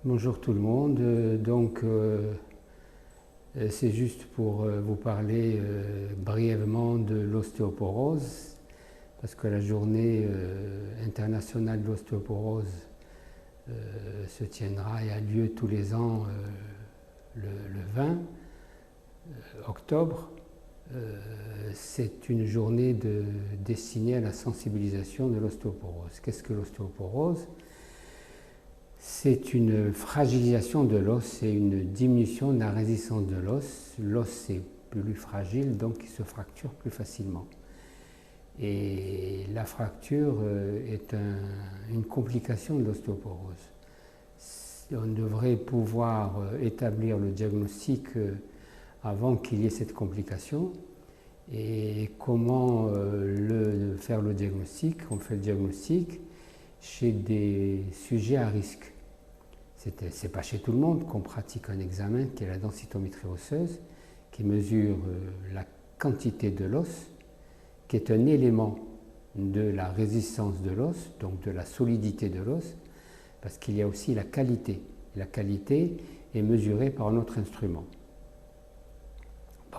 Bonjour tout le monde. C'est juste pour vous parler brièvement de l'ostéoporose, parce que la journée internationale de l'ostéoporose se tiendra et a lieu tous les ans le 20 octobre. C'est une journée destinée à la sensibilisation de l'ostéoporose. Qu'est-ce que l'ostéoporose ? C'est une fragilisation de l'os et une diminution de la résistance de l'os. L'os est plus fragile, donc il se fracture plus facilement. Et la fracture est une complication de l'ostéoporose. On devrait pouvoir établir le diagnostic avant qu'il y ait cette complication. Et comment faire le diagnostic? On fait le diagnostic chez des sujets à risque. C'est pas chez tout le monde qu'on pratique un examen qui est la densitométrie osseuse, qui mesure la quantité de l'os, qui est un élément de la résistance de l'os, donc de la solidité de l'os, parce qu'il y a aussi la qualité. La qualité est mesurée par un autre instrument.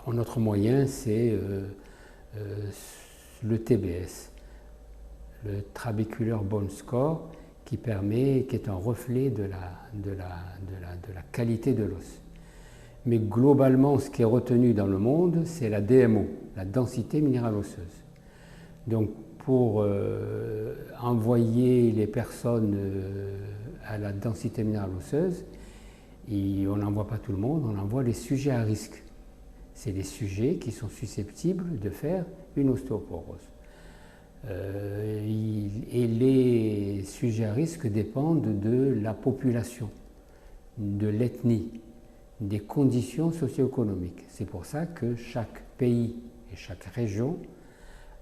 Un autre moyen, c'est le TBS, le Trabecular Bone Score, qui est un reflet de la qualité de l'os. Mais globalement, ce qui est retenu dans le monde, c'est la DMO, la densité minérale osseuse. Donc pour envoyer les personnes à la densité minérale osseuse, on n'envoie pas tout le monde, on envoie les sujets à risque. C'est les sujets qui sont susceptibles de faire une ostéoporose. Et les sujets à risque dépendent de la population, de l'ethnie, des conditions socio-économiques. C'est pour ça que chaque pays et chaque région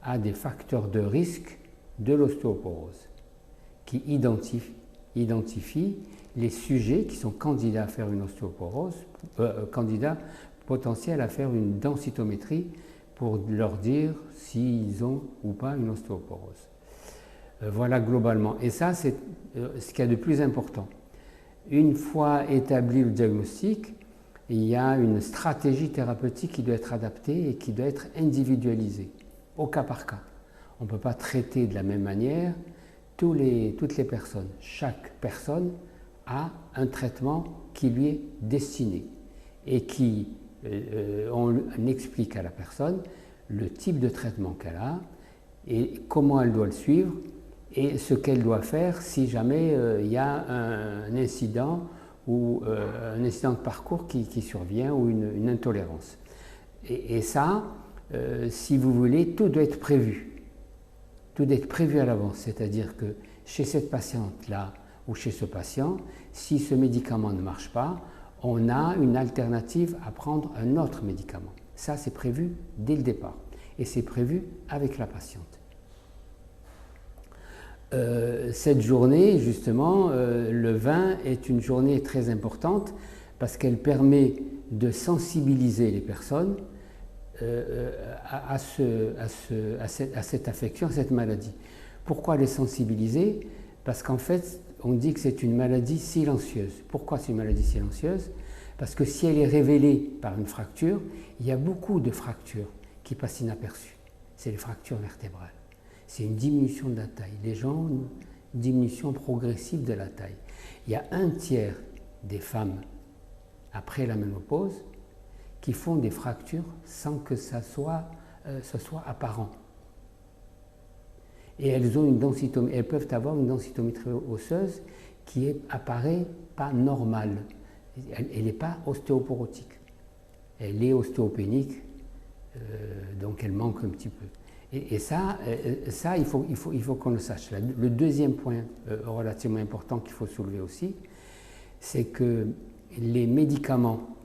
a des facteurs de risque de l'ostéoporose qui identifient les sujets qui sont candidats à faire une ostéoporose, candidats potentiels à faire une densitométrie pour leur dire s'ils ont ou pas une ostéoporose. Voilà globalement. Et ça, c'est ce qu'il y a de plus important. Une fois établi le diagnostic, il y a une stratégie thérapeutique qui doit être adaptée et qui doit être individualisée, au cas par cas. On ne peut pas traiter de la même manière toutes les personnes. Chaque personne a un traitement qui lui est destiné et on explique à la personne le type de traitement qu'elle a et comment elle doit le suivre et ce qu'elle doit faire si jamais il y a un incident ou un incident de parcours qui survient ou une intolérance. Et ça, si vous voulez, tout doit être prévu. Tout doit être prévu à l'avance, c'est-à-dire que chez cette patiente-là ou chez ce patient, si ce médicament ne marche pas, on a une alternative à prendre un autre médicament. Ça, c'est prévu dès le départ. Et c'est prévu avec la patiente. Cette journée, justement, le 20 est une journée très importante parce qu'elle permet de sensibiliser les personnes à cette affection, à cette maladie. Pourquoi les sensibiliser? Parce qu'en fait, on dit que c'est une maladie silencieuse. Pourquoi c'est une maladie silencieuse? Parce que si elle est révélée par une fracture, il y a beaucoup de fractures qui passent inaperçues. C'est les fractures vertébrales. C'est une diminution de la taille. Les gens ont une diminution progressive de la taille. Il y a un tiers des femmes après la ménopause qui font des fractures sans que ce soit apparent. Et elles peuvent avoir une densitométrie osseuse qui apparaît pas normale. Elle n'est pas ostéoporotique. Elle est ostéopénique, donc elle manque un petit peu. Et ça, il faut qu'on le sache. Le deuxième point relativement important qu'il faut soulever aussi, c'est que les médicaments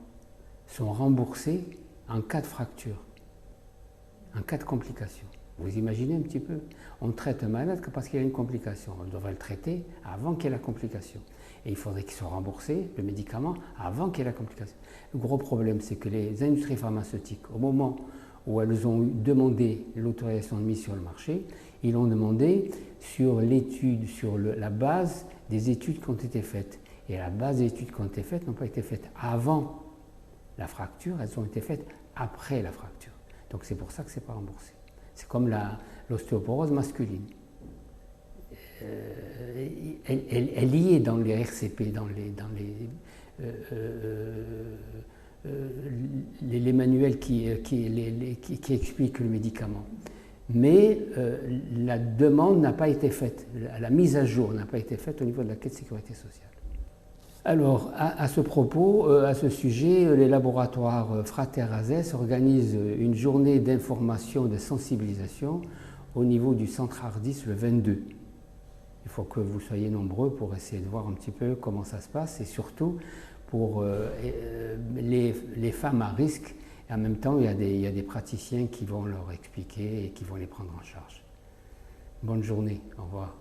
sont remboursés en cas de fracture, en cas de complication. Vous imaginez un petit peu, on traite un malade parce qu'il a une complication. On devrait le traiter avant qu'il y ait la complication. Et il faudrait qu'il soit remboursé, le médicament, avant qu'il y ait la complication. Le gros problème, c'est que les industries pharmaceutiques, au moment où elles ont demandé l'autorisation de mise sur le marché, ils l'ont demandé sur l'étude, sur la base des études qui ont été faites. Et à la base des études qui ont été faites n'ont pas été faites avant la fracture, elles ont été faites après la fracture. Donc c'est pour ça que ce n'est pas remboursé. C'est comme l'ostéoporose masculine. Elle y est dans les RCP, dans les manuels qui expliquent le médicament. Mais la demande n'a pas été faite, la mise à jour n'a pas été faite au niveau de la Caisse de sécurité sociale. Alors, à ce propos, à ce sujet, les laboratoires Frater-Azès organisent une journée d'information, de sensibilisation au niveau du centre Ardis le 22. Il faut que vous soyez nombreux pour essayer de voir un petit peu comment ça se passe et surtout pour les femmes à risque. Et en même temps, il y a des praticiens qui vont leur expliquer et qui vont les prendre en charge. Bonne journée, au revoir.